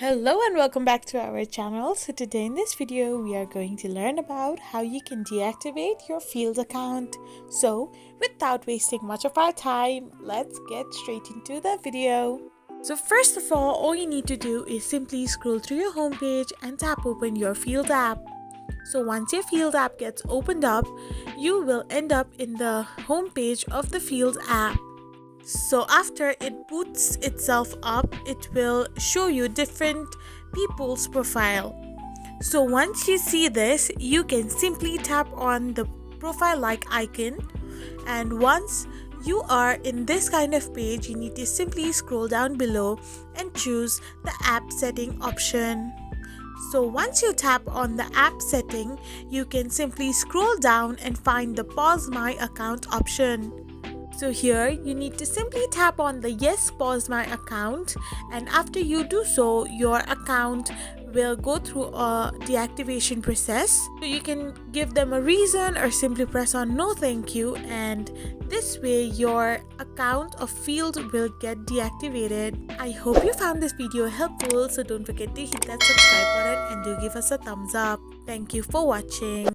Hello and welcome back to our channel. So today in this video we are going to learn about how you can deactivate your field account. So without wasting much of our time, let's get straight into the video. So first of all you need to do is simply scroll through your home page and tap open your field app. So once your field app gets opened up, you will end up in the home page of the field app. So after it boots itself up, it will show you different people's profile. So once you see this, you can simply tap on the profile like icon, and once you are in this kind of page, you need to simply scroll down below and choose the app setting option. So once you tap on the app setting, you can simply scroll down and find the pause my account option. So here you need to simply tap on the yes pause my account, and after you do so, your account will go through a deactivation process. So you can give them a reason or simply press on no thank you, and this way your account or field will get deactivated. I hope you found this video helpful, so don't forget to hit that subscribe button and do give us a thumbs up. Thank you for watching.